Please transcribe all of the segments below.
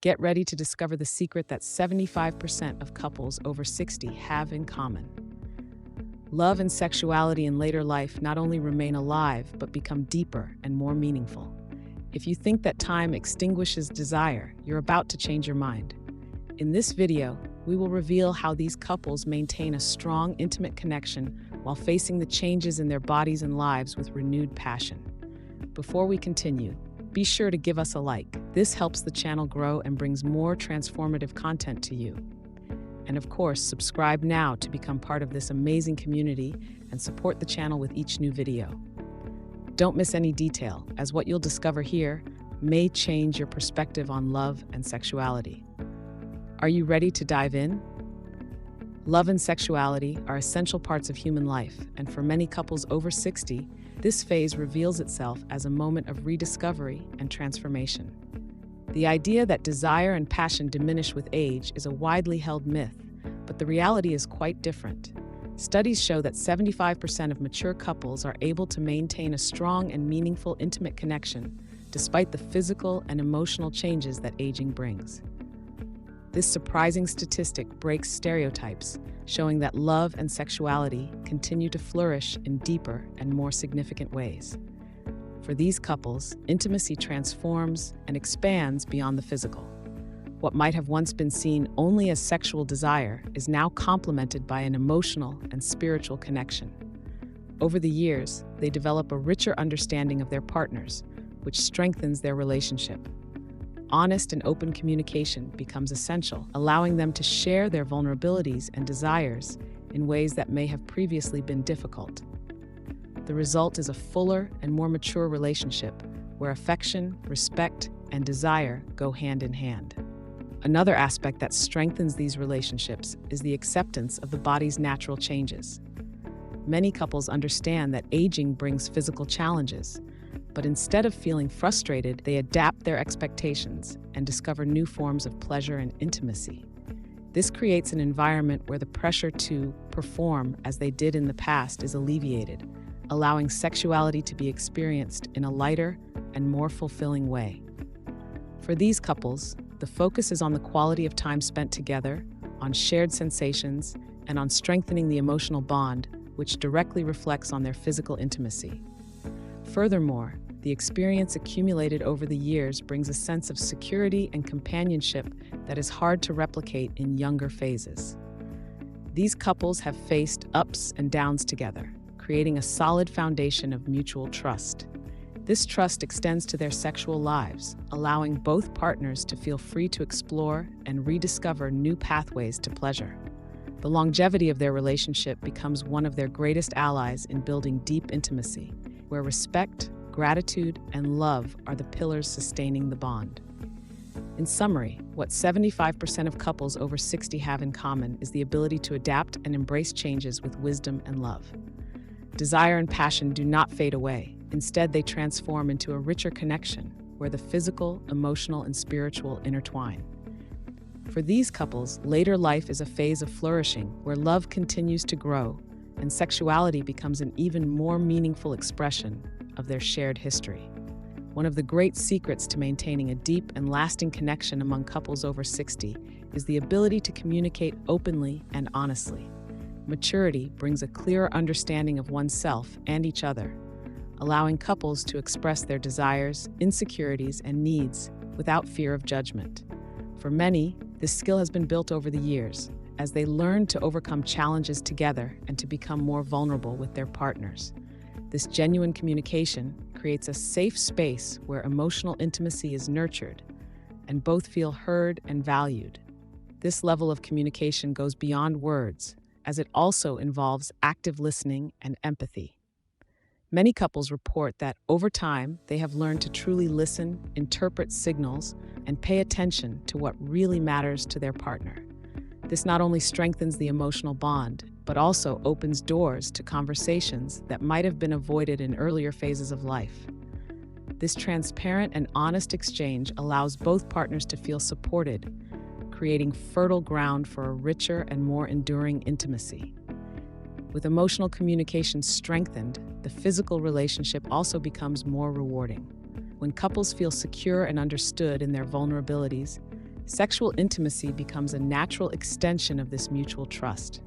Get ready to discover the secret that 75% of couples over 60 have in common. Love and sexuality in later life not only remain alive, but become deeper and more meaningful. If you think that time extinguishes desire, you're about to change your mind. In this video, we will reveal how these couples maintain a strong, intimate connection while facing the changes in their bodies and lives with renewed passion. Before we continue, be sure to give us a like. This helps the channel grow and brings more transformative content to you. And of course, subscribe now to become part of this amazing community and support the channel with each new video. Don't miss any detail, as what you'll discover here may change your perspective on love and sexuality. Are you ready to dive in? Love and sexuality are essential parts of human life, and for many couples over 60, this phase reveals itself as a moment of rediscovery and transformation. The idea that desire and passion diminish with age is a widely held myth, but the reality is quite different. Studies show that 75% of mature couples are able to maintain a strong and meaningful intimate connection, despite the physical and emotional changes that aging brings. This surprising statistic breaks stereotypes, showing that love and sexuality continue to flourish in deeper and more significant ways. For these couples, intimacy transforms and expands beyond the physical. What might have once been seen only as sexual desire is now complemented by an emotional and spiritual connection. Over the years, they develop a richer understanding of their partners, which strengthens their relationship. Honest and open communication becomes essential, allowing them to share their vulnerabilities and desires in ways that may have previously been difficult. The result is a fuller and more mature relationship where affection, respect, and desire go hand in hand. Another aspect that strengthens these relationships is the acceptance of the body's natural changes. Many couples understand that aging brings physical challenges, but instead of feeling frustrated, they adapt their expectations and discover new forms of pleasure and intimacy. This creates an environment where the pressure to perform as they did in the past is alleviated, allowing sexuality to be experienced in a lighter and more fulfilling way. For these couples, the focus is on the quality of time spent together, on shared sensations, and on strengthening the emotional bond, which directly reflects on their physical intimacy. Furthermore, the experience accumulated over the years brings a sense of security and companionship that is hard to replicate in younger phases. These couples have faced ups and downs together, creating a solid foundation of mutual trust. This trust extends to their sexual lives, allowing both partners to feel free to explore and rediscover new pathways to pleasure. The longevity of their relationship becomes one of their greatest allies in building deep intimacy, where respect, gratitude, and love are the pillars sustaining the bond. In summary, what 75% of couples over 60 have in common is the ability to adapt and embrace changes with wisdom and love. Desire and passion do not fade away. Instead, they transform into a richer connection where the physical, emotional, and spiritual intertwine. For these couples, later life is a phase of flourishing where love continues to grow and sexuality becomes an even more meaningful expression of their shared history. One of the great secrets to maintaining a deep and lasting connection among couples over 60 is the ability to communicate openly and honestly. Maturity brings a clearer understanding of oneself and each other, allowing couples to express their desires, insecurities, and needs without fear of judgment. For many, this skill has been built over the years, as they learn to overcome challenges together and to become more vulnerable with their partners. This genuine communication creates a safe space where emotional intimacy is nurtured and both feel heard and valued. This level of communication goes beyond words, as it also involves active listening and empathy. Many couples report that over time, they have learned to truly listen, interpret signals, and pay attention to what really matters to their partner. This not only strengthens the emotional bond, but also opens doors to conversations that might have been avoided in earlier phases of life. This transparent and honest exchange allows both partners to feel supported, creating fertile ground for a richer and more enduring intimacy. With emotional communication strengthened, the physical relationship also becomes more rewarding. When couples feel secure and understood in their vulnerabilities, Sexual intimacy becomes a natural extension of this mutual trust.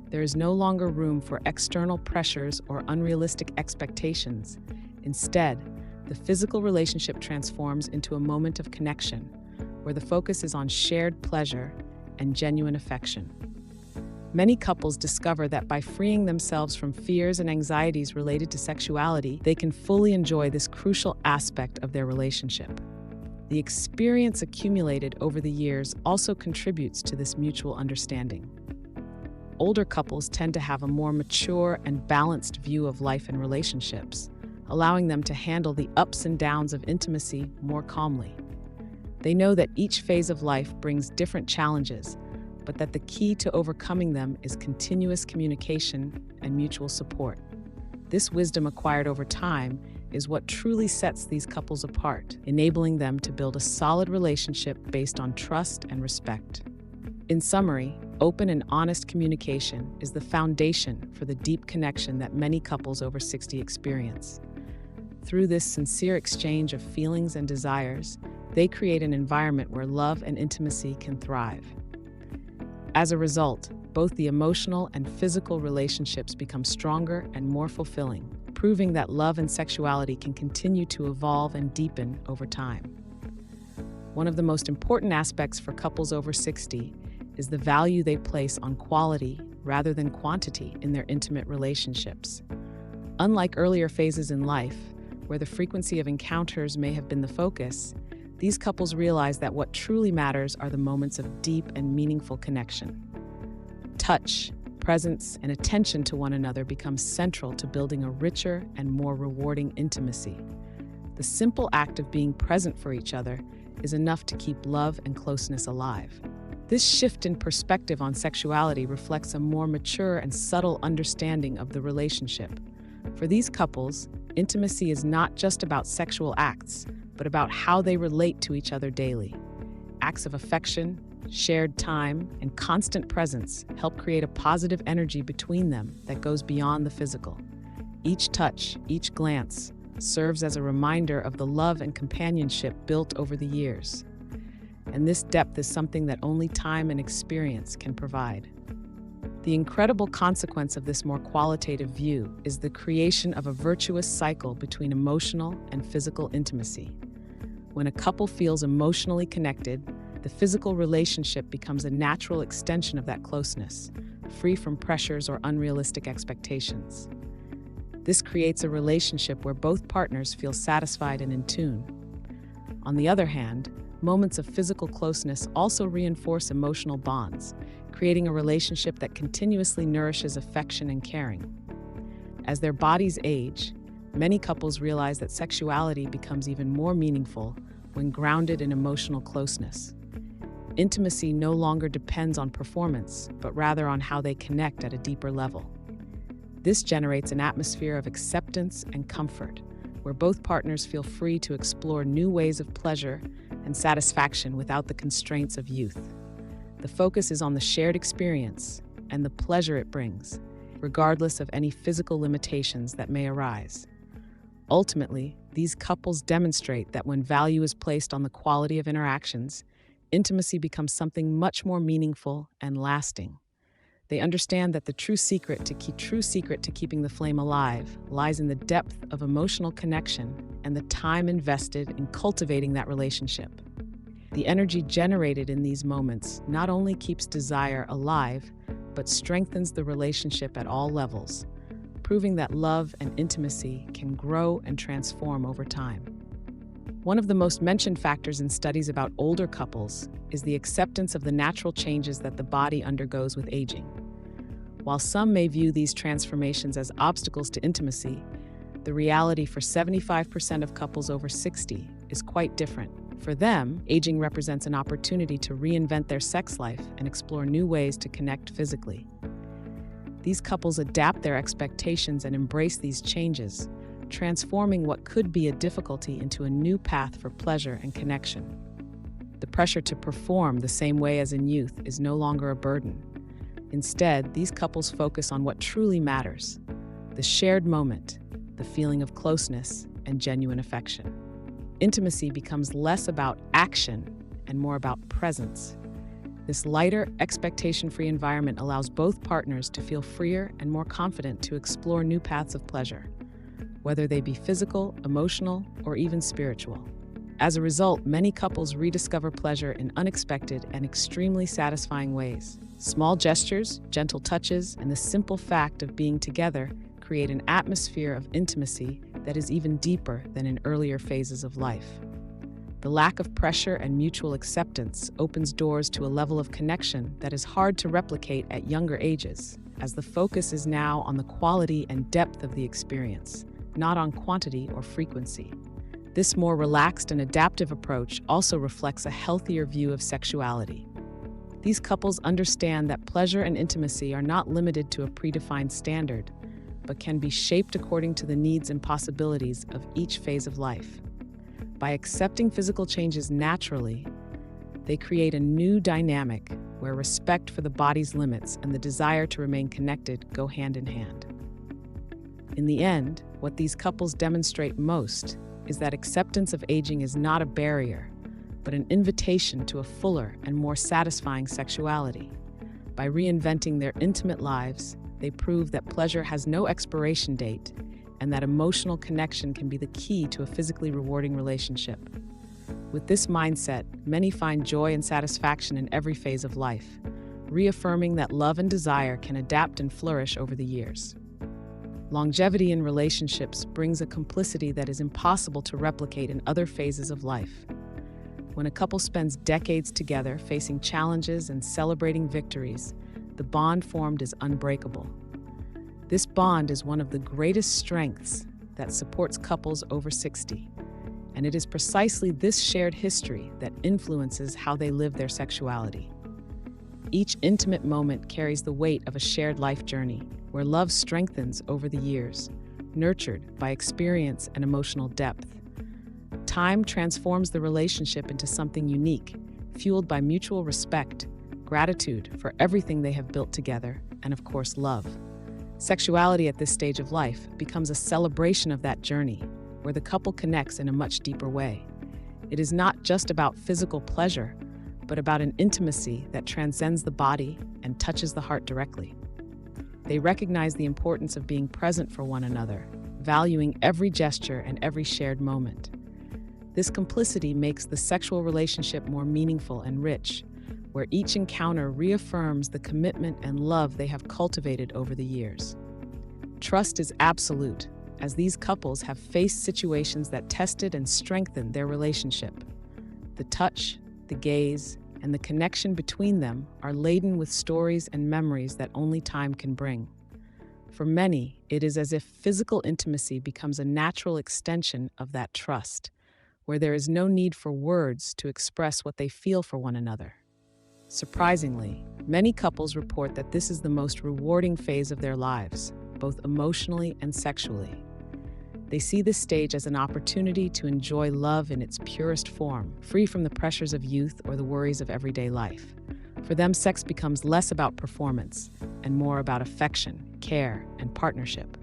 There is no longer room for external pressures or unrealistic expectations. Instead, the physical relationship transforms into a moment of connection, where the focus is on shared pleasure and genuine affection. Many couples discover that by freeing themselves from fears and anxieties related to sexuality, they can fully enjoy this crucial aspect of their relationship. The experience accumulated over the years also contributes to this mutual understanding. Older couples tend to have a more mature and balanced view of life and relationships, allowing them to handle the ups and downs of intimacy more calmly. They know that each phase of life brings different challenges, but that the key to overcoming them is continuous communication and mutual support. This wisdom acquired over time is what truly sets these couples apart, enabling them to build a solid relationship based on trust and respect. In summary, open and honest communication is the foundation for the deep connection that many couples over 60 experience. Through this sincere exchange of feelings and desires, they create an environment where love and intimacy can thrive. As a result, both the emotional and physical relationships become stronger and more fulfilling, proving that love and sexuality can continue to evolve and deepen over time. One of the most important aspects for couples over 60 is the value they place on quality rather than quantity in their intimate relationships. Unlike earlier phases in life, where the frequency of encounters may have been the focus, these couples realize that what truly matters are the moments of deep and meaningful connection. Touch, presence, and attention to one another become central to building a richer and more rewarding intimacy. The simple act of being present for each other is enough to keep love and closeness alive. This shift in perspective on sexuality reflects a more mature and subtle understanding of the relationship. For these couples, intimacy is not just about sexual acts, but about how they relate to each other daily. Acts of affection, shared time, and constant presence help create a positive energy between them that goes beyond the physical. Each touch, each glance, serves as a reminder of the love and companionship built over the years. And this depth is something that only time and experience can provide. The incredible consequence of this more qualitative view is the creation of a virtuous cycle between emotional and physical intimacy. When a couple feels emotionally connected, the physical relationship becomes a natural extension of that closeness, free from pressures or unrealistic expectations. This creates a relationship where both partners feel satisfied and in tune. On the other hand, moments of physical closeness also reinforce emotional bonds, creating a relationship that continuously nourishes affection and caring. As their bodies age, many couples realize that sexuality becomes even more meaningful when grounded in emotional closeness. Intimacy no longer depends on performance, but rather on how they connect at a deeper level. This generates an atmosphere of acceptance and comfort, where both partners feel free to explore new ways of pleasure and satisfaction without the constraints of youth. The focus is on the shared experience and the pleasure it brings, regardless of any physical limitations that may arise. Ultimately, these couples demonstrate that when value is placed on the quality of interactions, intimacy becomes something much more meaningful and lasting. They understand that the true secret to keeping the flame alive lies in the depth of emotional connection and the time invested in cultivating that relationship. The energy generated in these moments not only keeps desire alive, but strengthens the relationship at all levels, proving that love and intimacy can grow and transform over time. One of the most mentioned factors in studies about older couples is the acceptance of the natural changes that the body undergoes with aging. While some may view these transformations as obstacles to intimacy, the reality for 75% of couples over 60 is quite different. For them, aging represents an opportunity to reinvent their sex life and explore new ways to connect physically. These couples adapt their expectations and embrace these changes, transforming what could be a difficulty into a new path for pleasure and connection. The pressure to perform the same way as in youth is no longer a burden. Instead, these couples focus on what truly matters: the shared moment, the feeling of closeness, and genuine affection. Intimacy becomes less about action and more about presence. This lighter, expectation-free environment allows both partners to feel freer and more confident to explore new paths of pleasure, whether they be physical, emotional, or even spiritual. As a result, many couples rediscover pleasure in unexpected and extremely satisfying ways. Small gestures, gentle touches, and the simple fact of being together create an atmosphere of intimacy that is even deeper than in earlier phases of life. The lack of pressure and mutual acceptance opens doors to a level of connection that is hard to replicate at younger ages, as the focus is now on the quality and depth of the experience, not on quantity or frequency. This more relaxed and adaptive approach also reflects a healthier view of sexuality. These couples understand that pleasure and intimacy are not limited to a predefined standard, but can be shaped according to the needs and possibilities of each phase of life. By accepting physical changes naturally, they create a new dynamic where respect for the body's limits and the desire to remain connected go hand in hand. In the end, what these couples demonstrate most is that acceptance of aging is not a barrier, but an invitation to a fuller and more satisfying sexuality. By reinventing their intimate lives, they prove that pleasure has no expiration date and that emotional connection can be the key to a physically rewarding relationship. With this mindset, many find joy and satisfaction in every phase of life, reaffirming that love and desire can adapt and flourish over the years. Longevity in relationships brings a complicity that is impossible to replicate in other phases of life. When a couple spends decades together, facing challenges and celebrating victories, the bond formed is unbreakable. This bond is one of the greatest strengths that supports couples over 60, and it is precisely this shared history that influences how they live their sexuality. Each intimate moment carries the weight of a shared life journey, where love strengthens over the years, nurtured by experience and emotional depth. Time transforms the relationship into something unique, fueled by mutual respect, gratitude for everything they have built together, and of course, love. Sexuality at this stage of life becomes a celebration of that journey, where the couple connects in a much deeper way. It is not just about physical pleasure, but about an intimacy that transcends the body and touches the heart directly. They recognize the importance of being present for one another, valuing every gesture and every shared moment. This complicity makes the sexual relationship more meaningful and rich, where each encounter reaffirms the commitment and love they have cultivated over the years. Trust is absolute, as these couples have faced situations that tested and strengthened their relationship. The touch, the gaze, and the connection between them are laden with stories and memories that only time can bring. For many, it is as if physical intimacy becomes a natural extension of that trust, where there is no need for words to express what they feel for one another. Surprisingly, many couples report that this is the most rewarding phase of their lives, both emotionally and sexually. They see this stage as an opportunity to enjoy love in its purest form, free from the pressures of youth or the worries of everyday life. For them, sex becomes less about performance and more about affection, care, and partnership.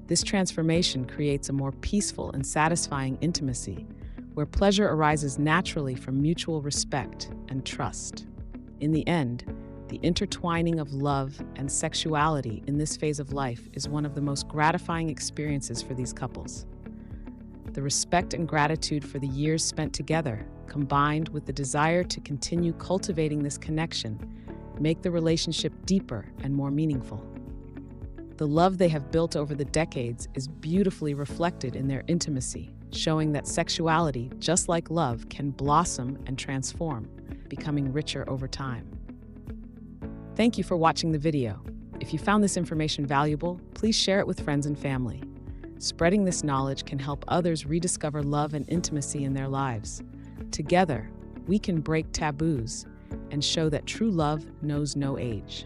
This transformation creates a more peaceful and satisfying intimacy, where pleasure arises naturally from mutual respect and trust. In the end, the intertwining of love and sexuality in this phase of life is one of the most gratifying experiences for these couples. The respect and gratitude for the years spent together, combined with the desire to continue cultivating this connection, make the relationship deeper and more meaningful. The love they have built over the decades is beautifully reflected in their intimacy, showing that sexuality, just like love, can blossom and transform, becoming richer over time. Thank you for watching the video. If you found this information valuable, please share it with friends and family. Spreading this knowledge can help others rediscover love and intimacy in their lives. Together, we can break taboos and show that true love knows no age.